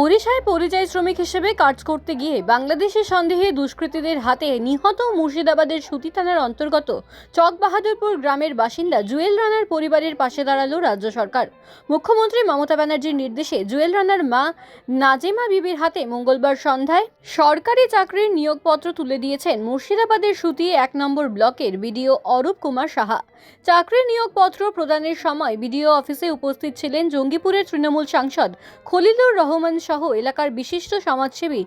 ওড়িশায় পরিযায়ী শ্রমিক হিসেবে কাজ করতে গিয়ে বাংলাদেশি সন্দেহে দুষ্কৃতীদের হাতে নিহত মুর্শিদাবাদের সুতি থানার অন্তর্গত চকবাহাদুরপুর গ্রামের বাসিন্দা জুয়েল রানার পরিবারের পাশে দাঁড়ালো রাজ্য সরকার। মুখ্যমন্ত্রী মমতা ব্যানার্জির নির্দেশে জুয়েল রানার মা নাজেমা বিবির হাতে মঙ্গলবার সন্ধ্যায় সরকারি চাকরির নিয়োগপত্র তুলে দিয়েছেন মুর্শিদাবাদের সুতি ১ নম্বর ব্লকের বিডিও অরূপ কুমার সাহা। চাকরির নিয়োগপত্র প্রদানের সময় বিডিও অফিসে উপস্থিত ছিলেন জঙ্গিপুরের তৃণমূল সাংসদ খলিলুর রহমান সহ এলাকার বিশিষ্ট সমাজসেবী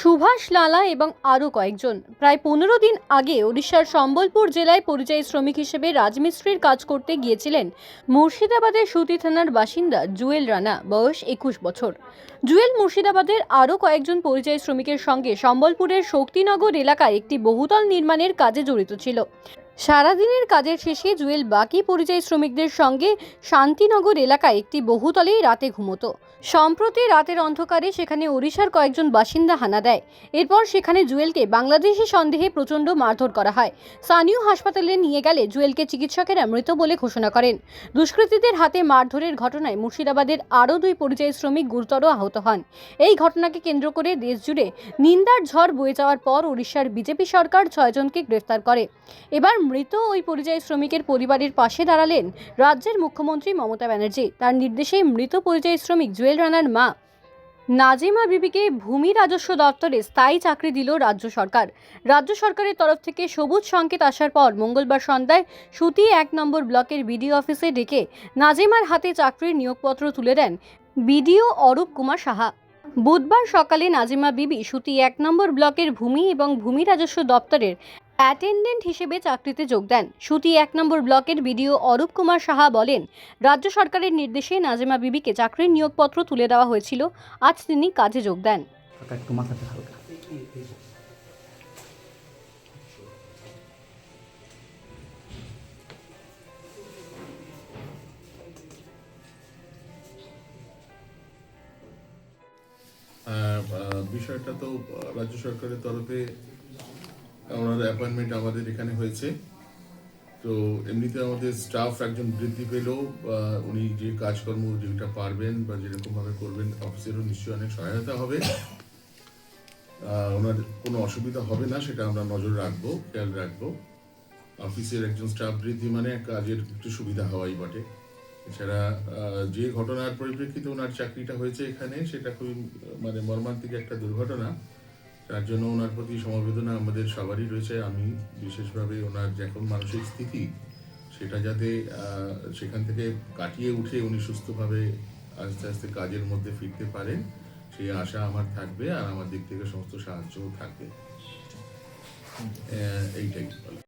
সুভাষ লালা এবং আরও কয়েকজন। প্রায় ১৫ দিন আগে ওড়িশার সম্বলপুর জেলায় পরিযায়ী শ্রমিক হিসেবে রাজমিস্ত্রির কাজ করতে গিয়েছিলেন মুর্শিদাবাদের সুতি থানার বাসিন্দা জুয়েল রানা, বয়স ২১ বছর। জুয়েল মুর্শিদাবাদের আরও কয়েকজন পরিযায়ী শ্রমিকের সঙ্গে সম্বলপুরের শক্তিনগর এলাকায় একটি বহুতল নির্মাণের কাজে জড়িত ছিল। সারাদিনের কাজের শেষে জুয়েল বাকি পরিযায়ী শ্রমিকদের সঙ্গে শান্তিনগর এলাকায় একটি বহুতলেই রাতে ঘুমোতো। সম্প্রতি রাতের অন্ধকারে সেখানে ওড়িশার কয়েকজন বাসিন্দা হানা দেয়। এরপর সেখানে জুয়েলকে বাংলাদেশি সন্দেহে প্রচণ্ড মারধর করা হয়। স্থানীয় হাসপাতালে নিয়ে গেলে জুয়েলকে চিকিৎসকেরা মৃত বলে ঘোষণা করেন। দুষ্কৃতীদের হাতে মারধরের ঘটনায় মুর্শিদাবাদের আরও ২ পরিযায়ী শ্রমিক গুরুতর আহত হন। এই ঘটনাকে কেন্দ্র করে দেশজুড়ে নিন্দার ঝড় বয়ে যাওয়ার পর ওড়িশার বিজেপি সরকার ৬ জনকে গ্রেফতার করে। এবার মৃত ওই পরিযায়ী শ্রমিকের পরিবারের পাশে দাঁড়ালেন রাজ্যের মুখ্যমন্ত্রী মমতা ব্যানার্জি। তার নির্দেশে মৃত পরিযায়ী শ্রমিক জুয়েল রানার মা নাজেমা বিবিকে ভূমি রাজস্ব দপ্তরে স্থায়ী চাকরি দিল রাজ্য সরকার। রাজ্য সরকারের তরফ থেকে সবুজ সংকেত আসার পর মঙ্গলবার সন্ধ্যায় সুতি ১ নম্বর ব্লকের বিডিও অফিসে ডেকে নাজেমার হাতে চাকরির নিয়োগপত্র তুলে দেন বিডিও অরূপ কুমার সাহা। বুধবার সকালে নাজেমা বিবি সুতি ১ নম্বর ব্লকের ভূমি এবং ভূমি রাজস্ব দপ্তরের অ্যাটেন্ডেন্ট হিসেবে চাকরিতে যোগ দেন। সুতি ১ নম্বর ব্লকের বিডিও অরূপ কুমার সাহা বলেন, রাজ্য সরকারের নির্দেশে নাজেমা বিবিকে চাকরির নিয়োগপত্র তুলে দেওয়া হয়েছিল। আজ তিনি কাজে যোগ দেন। বিষয়টা তো রাজ্য সরকারের তরফে ওনার অ্যাপয়েন্টমেন্ট আমাদের এখানে হয়েছে। তো এমনিতে আমাদের স্টাফ একজন বৃদ্ধি পেলেও উনি যে কাজকর্ম যেটা পারবেন বা যেরকমভাবে করবেন অফিসেরও নিশ্চয়ই অনেক সহায়তা হবে। ওনার কোনো অসুবিধা হবে না, সেটা আমরা নজর রাখবো, খেয়াল রাখবো। অফিসের একজন স্টাফ বৃদ্ধি মানে কাজের একটু সুবিধা হওয়াই বটে। এছাড়া যে ঘটনার পরিপ্রেক্ষিতে ওনার চাকরিটা হয়েছে এখানে, সেটা খুবই মর্মান্তিক একটা দুর্ঘটনা। তার জন্য ওনার প্রতি সমবেদনা আমাদের সবারই রয়েছে। আমি বিশেষভাবে ওনার যখন মানসিক স্থিতি সেটা যাতে সেখান থেকে কাটিয়ে উঠে উনি সুস্থভাবে আস্তে আস্তে কাজের মধ্যে ফিরতে পারেন, সেই আশা আমার থাকবে, আর আমার দিক থেকে সমস্ত সাহায্যও থাকবে। এইটাই।